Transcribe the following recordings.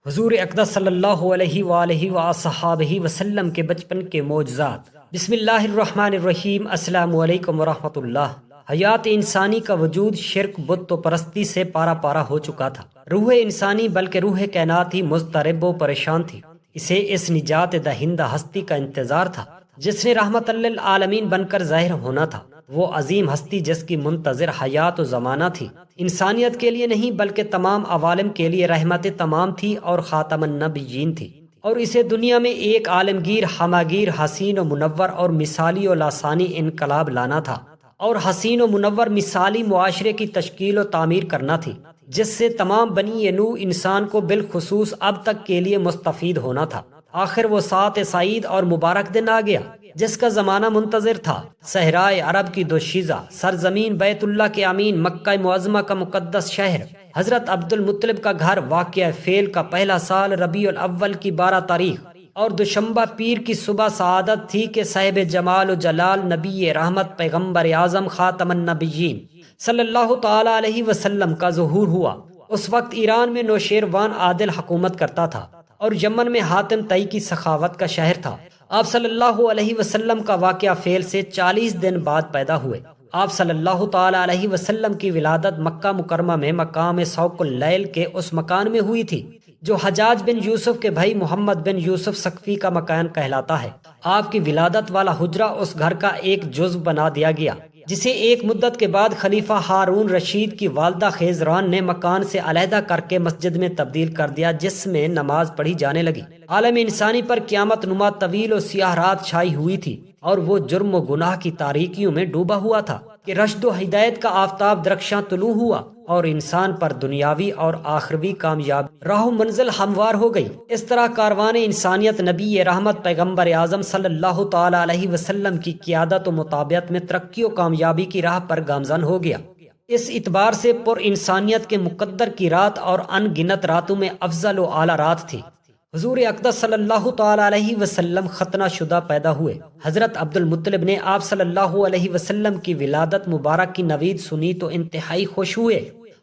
حضور اقدس صلی اللہ علیہ وآلہ وصحابہ وسلم کے بچپن کے معجزات۔ بسم اللہ الرحمن الرحیم۔ السلام علیکم ورحمۃ اللہ۔ حیات انسانی کا وجود شرک بت و پرستی سے پارا پارا ہو چکا تھا۔ روح انسانی بلکہ روح کائنات ہی مضطرب و پریشان تھی۔ اسے اس نجات دہندہ ہستی کا انتظار تھا جس نے رحمت للعالمین بن کر ظاہر ہونا تھا۔ وہ عظیم ہستی جس کی منتظر حیات و زمانہ تھی، انسانیت کے لیے نہیں بلکہ تمام عوالم کے لیے رحمت تمام تھی اور خاتم النبیین تھی، اور اسے دنیا میں ایک عالمگیر، ہماگیر، حسین و منور اور مثالی و لاسانی انقلاب لانا تھا، اور حسین و منور مثالی معاشرے کی تشکیل و تعمیر کرنا تھی جس سے تمام بنی نوع انسان کو بالخصوص اب تک کے لیے مستفید ہونا تھا۔ آخر وہ سات سعید اور مبارک دن آ گیا جس کا زمانہ منتظر تھا۔ صحرائے عرب کی دوشیزہ، سرزمین بیت اللہ کے امین، مکہ معظمہ کا مقدس شہر، حضرت عبد المطلب کا گھر، واقعہ فیل کا پہلا سال ربیع الاول کی 12 تاریخ اور دوشنبہ پیر کی صبح سعادت تھی کہ صاحب جمال و جلال، نبی رحمت، پیغمبر اعظم، خاتم النبیین صلی اللہ تعالی علیہ وسلم کا ظہور ہوا۔ اس وقت ایران میں نوشیروان عادل حکومت کرتا تھا اور یمن میں حاتم طئی کی سخاوت کا شہر تھا۔ آپ صلی اللہ علیہ وسلم کا واقعہ فیل سے 40 دن بعد پیدا ہوئے۔ آپ صلی اللہ تعالی علیہ وسلم کی ولادت مکہ مکرمہ میں مقام سوق اللیل کے اس مکان میں ہوئی تھی جو حجاج بن یوسف کے بھائی محمد بن یوسف ثقفی کا مکان کہلاتا ہے۔ آپ کی ولادت والا حجرہ اس گھر کا ایک جزو بنا دیا گیا جسے ایک مدت کے بعد خلیفہ ہارون رشید کی والدہ خیزران نے مکان سے علیحدہ کر کے مسجد میں تبدیل کر دیا جس میں نماز پڑھی جانے لگی۔ عالم انسانی پر قیامت نما طویل و سیاہ رات چھائی ہوئی تھی اور وہ جرم و گناہ کی تاریکیوں میں ڈوبا ہوا تھا کہ رشد و ہدایت کا آفتاب درخشاں طلوع ہوا اور انسان پر دنیاوی اور آخروی کامیابی راہ و منزل ہموار ہو گئی۔ اس طرح کاروان انسانیت نبی رحمت پیغمبر اعظم صلی اللہ تعالی علیہ وسلم کی قیادت و مطابعت میں ترقی و کامیابی کی راہ پر گامزن ہو گیا۔ اس اعتبار سے پر انسانیت کے مقدر کی رات اور ان گنت راتوں میں افضل و اعلیٰ رات تھی۔ حضور اقدس صلی اللہ تعالی علیہ وسلم ختنہ شدہ پیدا ہوئے۔ حضرت عبد المطلب نے آپ صلی اللہ علیہ وسلم کی ولادت مبارک کی نوید سنی تو انتہائی خوش ہوئے۔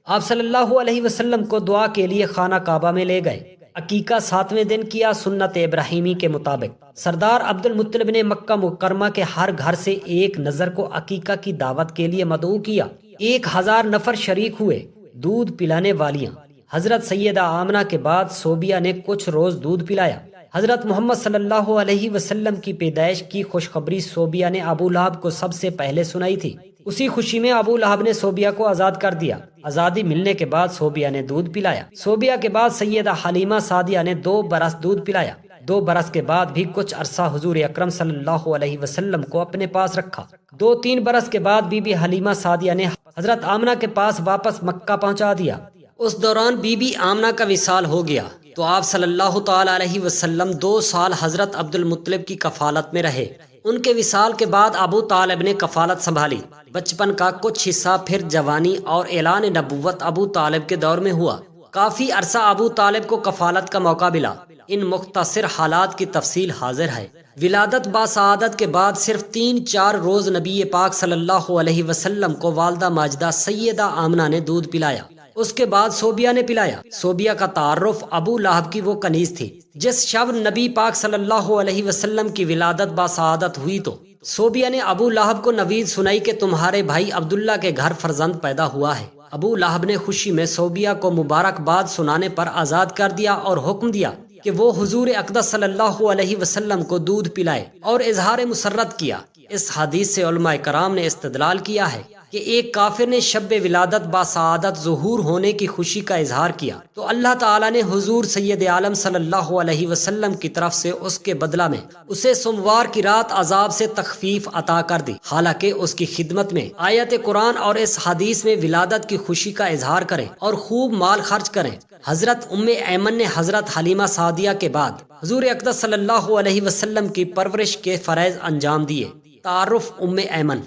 آپ صلی اللہ علیہ وسلم کو دعا کے لیے خانہ کعبہ میں لے گئے۔ عقیقہ 7ویں دن کیا سنت ابراہیمی کے مطابق۔ سردار عبد المطلب نے مکہ مکرمہ کے ہر گھر سے ایک نظر کو عقیقہ کی دعوت کے لیے مدعو کیا۔ 1000 نفر شریک ہوئے۔ دودھ پلانے والیاں حضرت سیدہ آمنہ کے بعد صوبیہ نے کچھ روز دودھ پلایا۔ حضرت محمد صلی اللہ علیہ وسلم کی پیدائش کی خوشخبری صوبیہ نے ابو لہب کو سب سے پہلے سنائی تھی۔ اسی خوشی میں ابو لہب نے صوبیہ کو آزاد کر دیا۔ آزادی ملنے کے بعد صوبیہ نے دودھ پلایا۔ صوبیہ کے بعد سیدہ حلیمہ سعدیہ نے 2 برس دودھ پلایا۔ 2 برس کے بعد بھی کچھ عرصہ حضور اکرم صلی اللہ علیہ وسلم کو اپنے پاس رکھا۔ 2-3 برس کے بعد بی بی حلیمہ سعدیہ نے حضرت آمنہ کے پاس واپس مکہ پہنچا دیا۔ اس دوران بی بی آمنہ کا وصال ہو گیا تو آپ صلی اللہ تعالی علیہ وسلم 2 سال حضرت عبد المطلب کی کفالت میں رہے۔ ان کے وصال کے بعد ابو طالب نے کفالت سنبھالی۔ بچپن کا کچھ حصہ پھر جوانی اور اعلان نبوت ابو طالب کے دور میں ہوا۔ کافی عرصہ ابو طالب کو کفالت کا موقع ملا۔ ان مختصر حالات کی تفصیل حاضر ہے۔ ولادت با سعادت کے بعد صرف 3-4 روز نبی پاک صلی اللہ علیہ وسلم کو والدہ ماجدہ سیدہ آمنہ نے دودھ پلایا۔ اس کے بعد صوبیہ نے پلایا۔ صوبیہ کا تعارف ابو لہب کی وہ کنیز تھی جس شب نبی پاک صلی اللہ علیہ وسلم کی ولادت با سعادت ہوئی تو صوبیہ نے ابو لہب کو نوید سنائی کہ تمہارے بھائی عبداللہ کے گھر فرزند پیدا ہوا ہے۔ ابو لہب نے خوشی میں صوبیہ کو مبارکباد سنانے پر آزاد کر دیا اور حکم دیا کہ وہ حضور اقدس صلی اللہ علیہ وسلم کو دودھ پلائے اور اظہار مسرت کیا۔ اس حدیث سے علماء کرام نے استدلال کیا ہے کہ ایک کافر نے شب ولادت با سعادت ظہور ہونے کی خوشی کا اظہار کیا تو اللہ تعالیٰ نے حضور سید عالم صلی اللہ علیہ وسلم کی طرف سے اس کے بدلہ میں اسے سوموار کی رات عذاب سے تخفیف عطا کر دی، حالانکہ اس کی خدمت میں آیت قرآن اور اس حدیث میں ولادت کی خوشی کا اظہار کریں اور خوب مال خرچ کریں۔ حضرت ام ایمن نے حضرت حلیمہ سعدیہ کے بعد حضور اقدس صلی اللہ علیہ وسلم کی پرورش کے فرائض انجام دیے۔ تعارف ام ایمن۔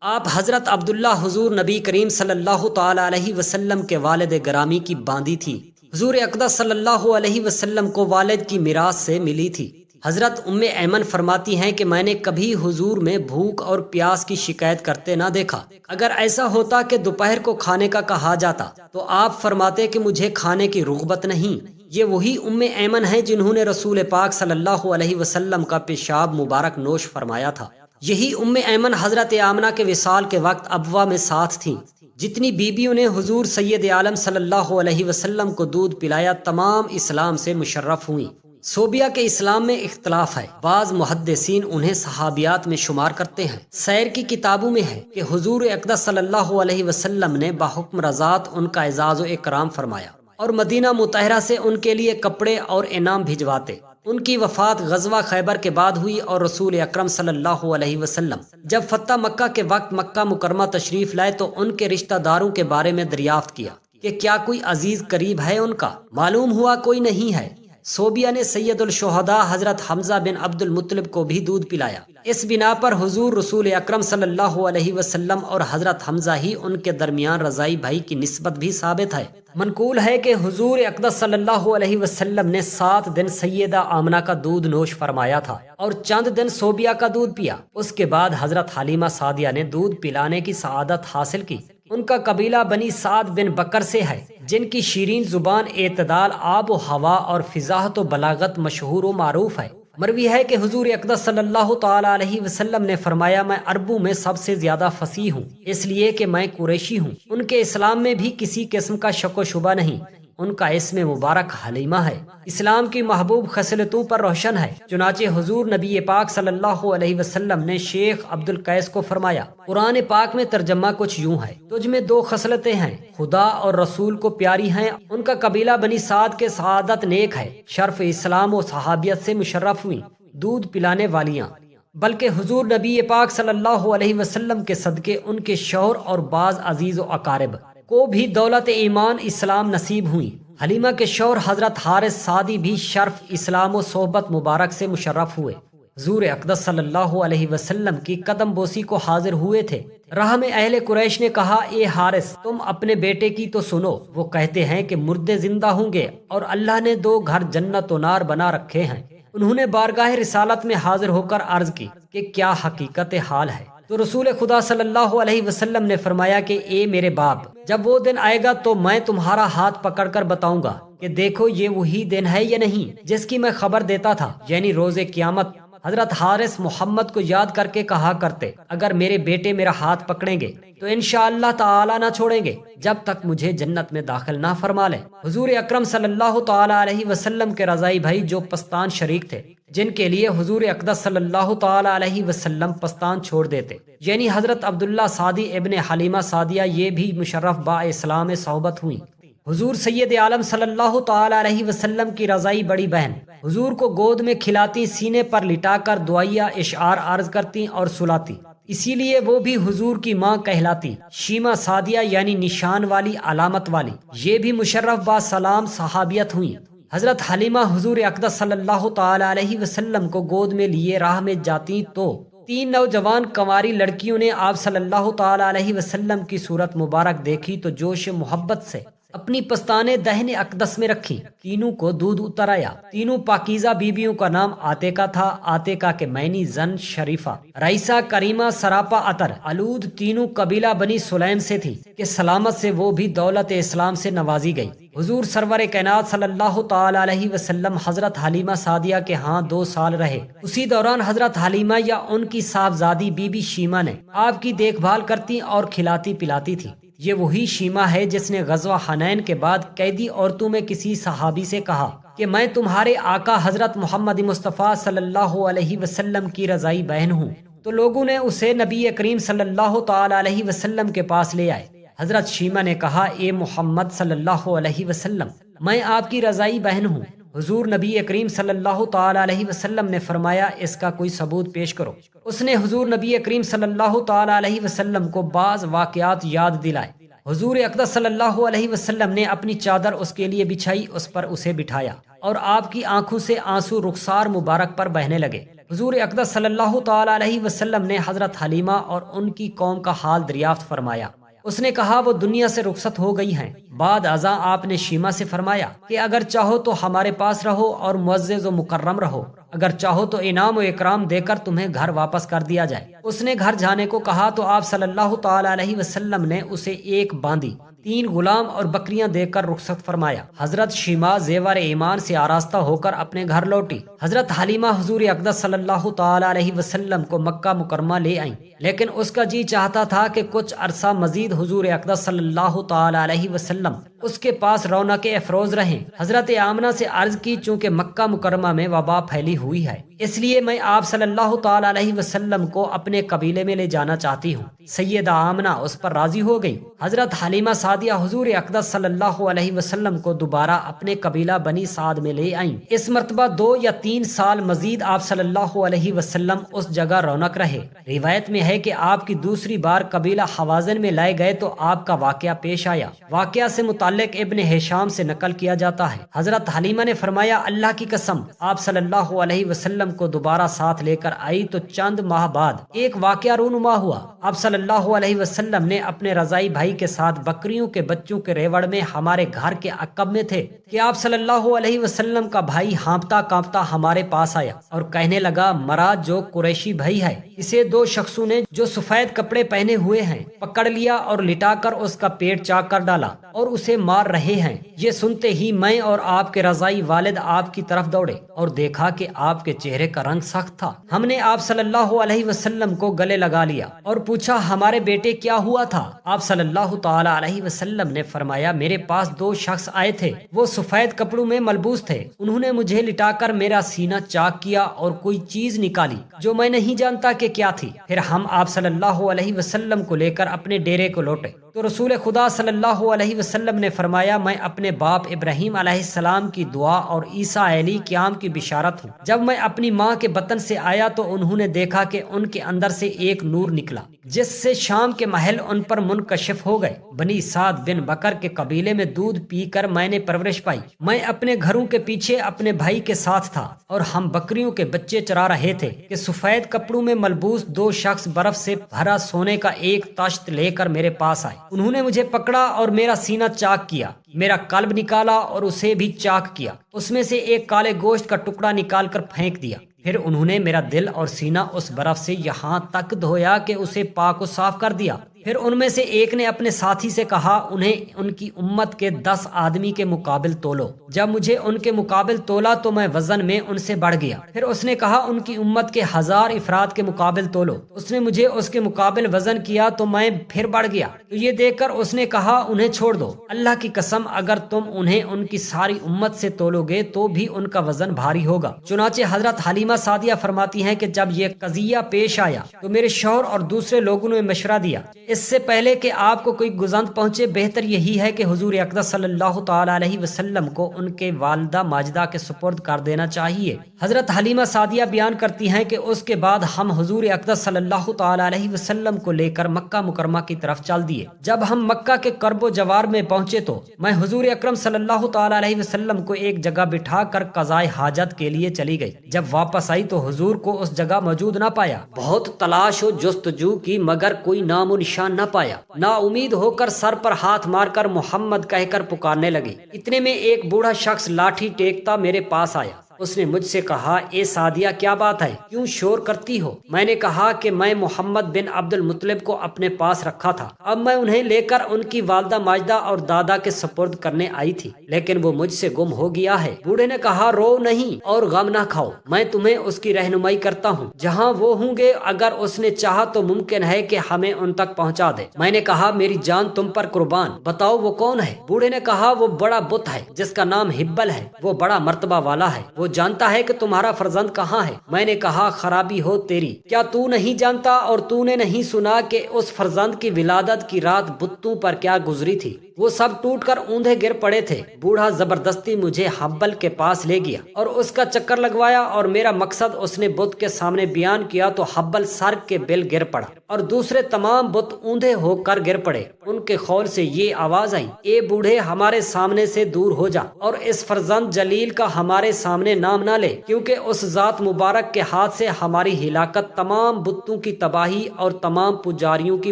آپ حضرت عبداللہ حضور نبی کریم صلی اللہ تعالی علیہ وسلم کے والد گرامی کی باندی تھی۔ حضور اقدس صلی اللہ علیہ وسلم کو والد کی میراث سے ملی تھی۔ حضرت ام ایمن فرماتی ہیں کہ میں نے کبھی حضور میں بھوک اور پیاس کی شکایت کرتے نہ دیکھا۔ اگر ایسا ہوتا کہ دوپہر کو کھانے کا کہا جاتا تو آپ فرماتے کہ مجھے کھانے کی رغبت نہیں، یہ وہی ایمن ہیں جنہوں نے رسول پاک صلی اللہ علیہ وسلم کا پیشاب مبارک نوش فرمایا تھا۔ یہی ایمن حضرت آمنہ کے وصال کے وقت ابوا میں ساتھ تھیں۔ جتنی بیویوں نے حضور سید عالم صلی اللہ علیہ وسلم کو دودھ پلایا تمام اسلام سے مشرف ہوئیں۔ صوبیہ کے اسلام میں اختلاف ہے، بعض محدثین انہیں صحابیات میں شمار کرتے ہیں۔ سیر کی کتابوں میں ہے کہ حضور اقدس صلی اللہ علیہ وسلم نے بحکم رضات ان کا اعزاز و اکرام فرمایا اور مدینہ مطہرہ سے ان کے لیے کپڑے اور انعام بھجواتے۔ ان کی وفات غزوہ خیبر کے بعد ہوئی اور رسول اکرم صلی اللہ علیہ وسلم جب فتح مکہ کے وقت مکہ مکرمہ تشریف لائے تو ان کے رشتہ داروں کے بارے میں دریافت کیا کہ کیا کوئی عزیز قریب ہے ان کا۔ معلوم ہوا کوئی نہیں ہے۔ صوبیہ نے سید الشہداء حضرت حمزہ بن عبد المطلب کو بھی دودھ پلایا۔ اس بنا پر حضور رسول اکرم صلی اللہ علیہ وسلم اور حضرت حمزہ ہی ان کے درمیان رضائی بھائی کی نسبت بھی ثابت ہے۔ منقول ہے کہ حضور اقدس صلی اللہ علیہ وسلم نے 7 دن سیدہ آمنہ کا دودھ نوش فرمایا تھا اور چند دن صوبیہ کا دودھ پیا۔ اس کے بعد حضرت حلیمہ سعدیہ نے دودھ پلانے کی سعادت حاصل کی۔ ان کا قبیلہ بنی سعد بن بکر سے ہے، جن کی شیرین زبان، اعتدال، آب و ہوا اور فصاحت و بلاغت مشہور و معروف ہے۔ مروی ہے کہ حضور اقدس صلی اللہ تعالی علیہ وسلم نے فرمایا، میں عربوں میں سب سے زیادہ فصیح ہوں، اس لیے کہ میں قریشی ہوں۔ ان کے اسلام میں بھی کسی قسم کا شک و شبہ نہیں۔ ان کا اسم مبارک حلیمہ ہے، اسلام کی محبوب خصلتوں پر روشن ہے۔ چنانچہ حضور نبی پاک صلی اللہ علیہ وسلم نے شیخ عبد القیس کو فرمایا، قرآن پاک میں ترجمہ کچھ یوں ہے، تجھ میں 2 خصلتیں ہیں، خدا اور رسول کو پیاری ہیں۔ ان کا قبیلہ بنی سعد کے سعادت نیک ہے، شرف اسلام و صحابیت سے مشرف ہوئی، دودھ پلانے والیاں۔ بلکہ حضور نبی پاک صلی اللہ علیہ وسلم کے صدقے ان کے شوہر اور بعض عزیز و اقارب کو بھی دولت ایمان اسلام نصیب ہوئی۔ حلیمہ کے شوہر حضرت حارث سعدی بھی شرف اسلام و صحبت مبارک سے مشرف ہوئے۔ حضور اقدس صلی اللہ علیہ وسلم کی قدم بوسی کو حاضر ہوئے تھے۔ راہ میں اہل قریش نے کہا، اے حارث، تم اپنے بیٹے کی تو سنو، وہ کہتے ہیں کہ مردے زندہ ہوں گے اور اللہ نے 2 گھر جنت و نار بنا رکھے ہیں۔ انہوں نے بارگاہ رسالت میں حاضر ہو کر عرض کی کہ کیا حقیقت حال ہے؟ تو رسول خدا صلی اللہ علیہ وسلم نے فرمایا کہ اے میرے باپ، جب وہ دن آئے گا تو میں تمہارا ہاتھ پکڑ کر بتاؤں گا کہ دیکھو یہ وہی دن ہے یا نہیں جس کی میں خبر دیتا تھا، یعنی روز قیامت۔ حضرت حارث محمد کو یاد کر کے کہا کرتے، اگر میرے بیٹے میرا ہاتھ پکڑیں گے تو انشاءاللہ تعالی نہ چھوڑیں گے جب تک مجھے جنت میں داخل نہ فرما لیں۔ حضور اکرم صلی اللہ تعالی علیہ وسلم کے رضائی بھائی جو پستان شریک تھے، جن کے لیے حضور اقدس صلی اللہ تعالی علیہ وسلم پستان چھوڑ دیتے، یعنی حضرت عبداللہ سعدی ابن حلیمہ سعدیہ، یہ بھی مشرف با اسلام صحبت ہوئیں۔ حضور سید عالم صلی اللہ تعالی علیہ وسلم کی رضائی بڑی بہن حضور کو گود میں کھلاتی، سینے پر لٹا کر دعائیا اشعار عرض کرتی اور سلاتی، اسی لیے وہ بھی حضور کی ماں کہلاتی۔ شیمہ سعدیہ یعنی نشان والی، علامت والی، یہ بھی مشرف با سلام صحابیت ہوئیں۔ حضرت حلیمہ حضور اقدس صلی اللہ تعالی علیہ وسلم کو گود میں لیے راہ میں جاتی تو 3 نوجوان کنواری لڑکیوں نے آپ صلی اللہ تعالی علیہ وسلم کی صورت مبارک دیکھی تو جوش محبت سے اپنی پستانے دہن اقدس میں رکھی، تینوں کو دودھ اتر آیا۔ تینوں پاکیزہ بیبیوں کا نام عاتقہ تھا، عاتقہ کے معنی زن شریفہ، رئیسہ، کریمہ، سراپا، عطر، علود، تینوں قبیلہ بنی سلیم سے تھی کہ سلامت سے وہ بھی دولت اسلام سے نوازی گئی۔ حضور سرور کائنات صلی اللہ تعالی علیہ وسلم حضرت حلیمہ سعدیہ کے ہاں 2 سال رہے۔ اسی دوران حضرت حلیمہ یا ان کی صاحبزادی بی بی شیمہ نے آپ کی دیکھ بھال کرتی اور کھلاتی پلاتی تھی۔ یہ وہی شیمہ ہے جس نے غزوہ حنین کے بعد قیدی عورتوں میں کسی صحابی سے کہا کہ میں تمہارے آقا حضرت محمد مصطفیٰ صلی اللہ علیہ وسلم کی رضائی بہن ہوں، تو لوگوں نے اسے نبی کریم صلی اللہ تعالی علیہ وسلم کے پاس لے آئے۔ حضرت شیمہ نے کہا، اے محمد صلی اللہ علیہ وسلم، میں آپ کی رضائی بہن ہوں۔ حضور نبی کریم صلی اللہ تعالی علیہ وسلم نے فرمایا، اس کا کوئی ثبوت پیش کرو۔ اس نے حضور نبی کریم صلی اللہ تعالی علیہ وسلم کو بعض واقعات یاد دلائے۔ حضور اقدس صلی اللہ علیہ وسلم نے اپنی چادر اس کے لیے بچھائی، اس پر اسے بٹھایا اور آپ کی آنکھوں سے آنسو رخسار مبارک پر بہنے لگے۔ حضور اقدس صلی اللہ تعالی علیہ وسلم نے حضرت حلیمہ اور ان کی قوم کا حال دریافت فرمایا۔ اس نے کہا، وہ دنیا سے رخصت ہو گئی ہیں۔ بعد ازاں آپ نے شیمہ سے فرمایا کہ اگر چاہو تو ہمارے پاس رہو اور معزز و مکرم رہو، اگر چاہو تو انعام و اکرام دے کر تمہیں گھر واپس کر دیا جائے۔ اس نے گھر جانے کو کہا تو آپ صلی اللہ تعالی علیہ وسلم نے اسے ایک باندھی 3 غلام اور بکریاں دے کر رخصت فرمایا۔ حضرت شیما زیور ایمان سے آراستہ ہو کر اپنے گھر لوٹی۔ حضرت حلیمہ حضور اقدس صلی اللہ تعالی علیہ وسلم کو مکہ مکرمہ لے آئیں، لیکن اس کا جی چاہتا تھا کہ کچھ عرصہ مزید حضور اقدس صلی اللہ تعالی علیہ وسلم اس کے پاس رونق افروز رہیں۔ حضرت آمنہ سے عرض کی چونکہ مکہ مکرمہ میں وبا پھیلی ہوئی ہے، اس لیے میں آپ صلی اللہ تعالی علیہ وسلم کو اپنے قبیلے میں لے جانا چاہتی ہوں۔ سیدہ آمنہ اس پر راضی ہو گئی۔ حضرت حلیمہ سعدیہ حضور اقدس صلی اللہ علیہ وسلم کو دوبارہ اپنے قبیلہ بنی سعد میں لے آئیں۔ اس مرتبہ 2 یا 3 سال مزید آپ صلی اللہ علیہ وسلم اس جگہ رونق رہے۔ روایت میں ہے کہ آپ کی دوسری بار قبیلہ حوازن میں لائے گئے تو آپ کا واقعہ پیش آیا۔ واقعہ سے متعلق ابن ہشام سے نقل کیا جاتا ہے، حضرت حلیمہ نے فرمایا اللہ کی قسم، آپ صلی اللہ علیہ وسلم کو دوبارہ ساتھ لے کر آئی تو چند ماہ بعد ایک واقعہ رونما ہوا۔ آپ صلی اللہ علیہ وسلم نے اپنے رضائی بھائی کے ساتھ بکریوں کے بچوں کے ریوڑ میں ہمارے گھر کے عقب میں تھے کہ آپ صلی اللہ علیہ وسلم کا بھائی ہانپتا کانپتا ہمارے پاس آیا اور کہنے لگا مراد جو قریشی بھائی ہے، اسے 2 شخصوں نے جو سفید کپڑے پہنے ہوئے ہیں پکڑ لیا اور لٹا کر اس کا پیٹ چاک کر ڈالا اور اسے مار رہے ہیں۔ یہ سنتے ہی میں اور آپ کے رضائی والد آپ کی طرف دوڑے اور دیکھا کہ آپ کے چہرے کا رنگ سخت تھا۔ ہم نے آپ صلی اللہ علیہ وسلم کو گلے لگا لیا اور پوچھا ہمارے بیٹے کیا ہوا تھا؟ آپ صلی اللہ تعالی علیہ وسلم نے فرمایا میرے پاس 2 شخص آئے تھے، وہ سفید کپڑوں میں ملبوس تھے، انہوں نے مجھے لٹا کر میرا سینہ چاک کیا اور کوئی چیز نکالی جو میں نہیں جانتا کہ کیا تھی۔ پھر ہم آپ صلی اللہ علیہ وسلم کو لے کر اپنے ڈیرے کو لوٹے تو رسول خدا صلی اللہ علیہ وسلم نے فرمایا میں اپنے باپ ابراہیم علیہ السلام کی دعا اور عیسیٰ علیہ قیام کی بشارت ہوں۔ جب میں اپنی ماں کے بطن سے آیا تو انہوں نے دیکھا کہ ان کے اندر سے ایک نور نکلا جس سے شام کے محل ان پر منکشف ہو گئے۔ بنی سعد بن بکر کے قبیلے میں دودھ پی کر میں نے پرورش پائی۔ میں اپنے گھروں کے پیچھے اپنے بھائی کے ساتھ تھا اور ہم بکریوں کے بچے چرا رہے تھے کہ سفید کپڑوں میں ملبوس 2 شخص برف سے بھرا سونے کا ایک تاشت لے کر میرے پاس آئے۔ انہوں نے مجھے پکڑا اور میرا سینہ چاک کیا، میرا قلب نکالا اور اسے بھی چاک کیا، اس میں سے ایک کالے گوشت کا ٹکڑا نکال کر پھینک دیا۔ پھر انہوں نے میرا دل اور سینہ اس برف سے یہاں تک دھویا کہ اسے پاک و صاف کر دیا۔ پھر ان میں سے ایک نے اپنے ساتھی سے کہا انہیں ان کی امت کے 10 آدمی کے مقابل تولو۔ جب مجھے ان کے مقابل تولا تو میں وزن میں ان سے بڑھ گیا۔ پھر اس نے کہا ان کی امت کے 1000 افراد کے مقابل تولو۔ اس نے مجھے اس کے مقابل وزن کیا تو میں پھر بڑھ گیا۔ تو یہ دیکھ کر اس نے کہا انہیں چھوڑ دو، اللہ کی قسم اگر تم انہیں ان کی ساری امت سے تولو گے تو بھی ان کا وزن بھاری ہوگا۔ چنانچہ حضرت حلیمہ سعدیہ فرماتی ہیں کہ جب یہ قضیہ پیش آیا تو میرے شوہر اور دوسرے لوگوں نے مشورہ دیا اس سے پہلے کہ آپ کو کوئی گزند پہنچے بہتر یہی ہے کہ حضور اقدس صلی اللہ تعالی علیہ وسلم کو ان کے والدہ ماجدہ کے سپرد کر دینا چاہیے۔ حضرت حلیمہ سعدیہ بیان کرتی ہیں کہ اس کے بعد ہم حضور اقدس صلی اللہ تعالی علیہ وسلم کو لے کر مکہ مکرمہ کی طرف چل دیے۔ جب ہم مکہ کے قرب و جوار میں پہنچے تو میں حضور اکرم صلی اللہ تعالی علیہ وسلم کو ایک جگہ بٹھا کر قضائے حاجت کے لیے چلی گئی۔ جب واپس آئی تو حضور کو اس جگہ موجود نہ پایا۔ بہت تلاش و جستجو کی مگر کوئی نام و نشان نہ پایا۔ نا امید ہو کر سر پر ہاتھ مار کر محمد کہہ کر پکارنے لگے۔ اتنے میں ایک بوڑھا شخص لاٹھی ٹیکتا میرے پاس آیا۔ اس نے مجھ سے کہا اے سعدیہ کیا بات ہے، کیوں شور کرتی ہو؟ میں نے کہا کہ میں محمد بن عبد المطلب کو اپنے پاس رکھا تھا، اب میں انہیں لے کر ان کی والدہ ماجدہ اور دادا کے سپرد کرنے آئی تھی، لیکن وہ مجھ سے گم ہو گیا ہے۔ بوڑھے نے کہا رو نہیں اور غم نہ کھاؤ، میں تمہیں اس کی رہنمائی کرتا ہوں جہاں وہ ہوں گے، اگر اس نے چاہا تو ممکن ہے کہ ہمیں ان تک پہنچا دے۔ میں نے کہا میری جان تم پر قربان، بتاؤ وہ کون ہے؟ بوڑھے نے کہا وہ بڑا بت ہے جس کا نام ہبل ہے، وہ بڑا مرتبہ والا ہے، وہ جانتا ہے کہ تمہارا فرزند کہاں ہے۔ میں نے کہا خرابی ہو تیری، کیا تو نہیں جانتا اور تو نے نہیں سنا کہ اس فرزند کی ولادت کی رات بتوں پر کیا گزری تھی؟ وہ سب ٹوٹ کر اوندھے گر پڑے تھے۔ بوڑھا زبردستی مجھے ہبل کے پاس لے گیا اور اس کا چکر لگوایا اور میرا مقصد اس نے بت کے سامنے بیان کیا تو ہبل سر کے بل گر پڑا اور دوسرے تمام بت اوندھے ہو کر گر پڑے۔ ان کے خول سے یہ آواز آئی اے بوڑھے ہمارے سامنے سے دور ہو جا اور اس فرزند جلیل کا ہمارے سامنے نام نہ لے، کیونکہ اس ذات مبارک کے ہاتھ سے ہماری ہلاکت، تمام بتوں کی تباہی اور تمام پجاریوں کی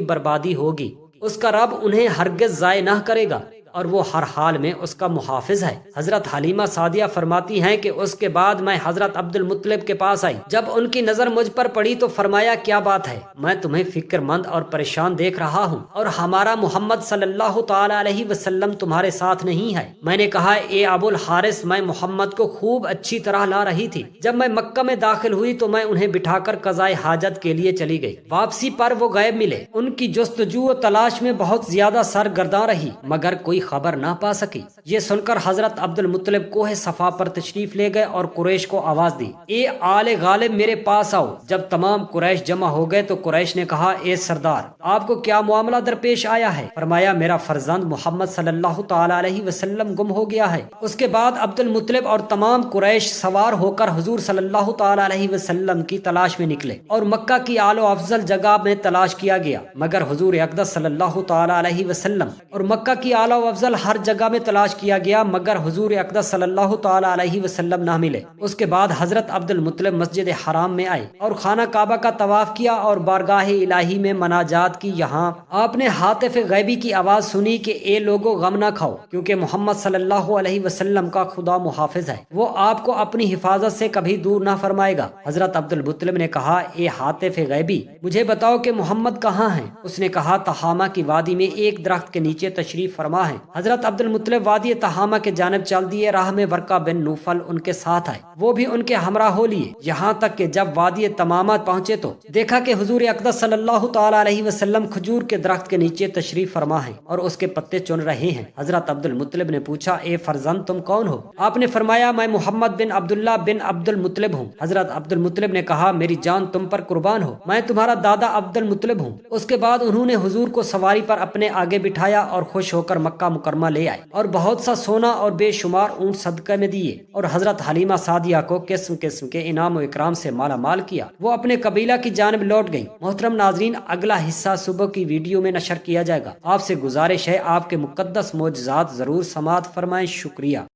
بربادی ہوگی۔ اس کا رب انہیں ہرگز ضائع نہ کرے گا اور وہ ہر حال میں اس کا محافظ ہے۔ حضرت حلیمہ سعدیہ فرماتی ہیں کہ اس کے بعد میں حضرت عبد المطلب کے پاس آئی۔ جب ان کی نظر مجھ پر پڑی تو فرمایا کیا بات ہے؟ میں تمہیں فکر مند اور پریشان دیکھ رہا ہوں اور ہمارا محمد صلی اللہ تعالی علیہ وسلم تمہارے ساتھ نہیں ہے۔ میں نے کہا اے ابو الحارث، میں محمد کو خوب اچھی طرح لا رہی تھی۔ جب میں مکہ میں داخل ہوئی تو میں انہیں بٹھا کر قضائے حاجت کے لیے چلی گئی۔ واپسی پر وہ غائب ملے۔ ان کی جستجو و تلاش میں بہت زیادہ سرگرداں رہی مگر کوئی خبر نہ پا سکی۔ یہ سن کر حضرت عبد المطلب کوہ صفا پر تشریف لے گئے اور قریش کو آواز دی، اے آل غالب میرے پاس آؤ۔ جب تمام قریش جمع ہو گئے تو قریش نے کہا اے سردار، آپ کو کیا معاملہ درپیش آیا ہے؟ فرمایا میرا فرزند محمد صلی اللہ تعالی علیہ وسلم گم ہو گیا ہے۔ اس کے بعد عبد المطلب اور تمام قریش سوار ہو کر حضور صلی اللہ تعالی علیہ وسلم کی تلاش میں نکلے اور مکہ کی اعلی و افضل جگہ میں تلاش کیا گیا مگر حضور اقدس صلی اللہ تعالی علیہ وسلم، اور مکہ کی اعلی و افضل ہر جگہ میں تلاش کیا گیا مگر حضور اقدس صلی اللہ تعالی علیہ وسلم نہ ملے۔ اس کے بعد حضرت عبد المطلب مسجد حرام میں آئے اور خانہ کعبہ کا طواف کیا اور بارگاہ الہی میں مناجات کی۔ یہاں آپ نے ہاتف غیبی کی آواز سنی کہ اے لوگو غم نہ کھاؤ کیونکہ محمد صلی اللہ علیہ وسلم کا خدا محافظ ہے، وہ آپ کو اپنی حفاظت سے کبھی دور نہ فرمائے گا۔ حضرت عبد المطلب نے کہا اے ہاتف غیبی، مجھے بتاؤ کہ محمد کہاں ہیں؟ اس نے کہا تہامہ کی وادی میں ایک درخت کے نیچے تشریف فرما ہے۔ حضرت عبد المطلب وادی تہامہ کے جانب چل دیے۔ راہ میں ورقہ بن نوفل ان کے ساتھ آئے، وہ بھی ان کے ہمراہ ہو لیے، یہاں تک کہ جب وادی تمامہ پہنچے تو دیکھا کہ حضور اقدس صلی اللہ تعالی علیہ وسلم کھجور کے درخت کے نیچے تشریف فرما ہیں اور اس کے پتے چن رہے ہیں۔ حضرت عبد المطلب نے پوچھا اے فرزند تم کون ہو؟ آپ نے فرمایا میں محمد بن عبداللہ بن عبد المطلب ہوں۔ حضرت عبد المطلب نے کہا میری جان تم پر قربان ہو، میں تمہارا دادا عبد المطلب ہوں۔ اس کے بعد انہوں نے حضور کو سواری پر اپنے آگے بٹھایا اور خوش ہو کر مکہ مکرمہ لے آئے اور بہت سا سونا اور بے شمار اونٹ صدقہ میں دیے اور حضرت حلیمہ سعدیہ کو قسم قسم کے انعام و اکرام سے مالا مال کیا۔ وہ اپنے قبیلہ کی جانب لوٹ گئی۔ محترم ناظرین، اگلا حصہ صبح کی ویڈیو میں نشر کیا جائے گا۔ آپ سے گزارش ہے آپ کے مقدس معجزات ضرور سماعت فرمائیں۔ شکریہ۔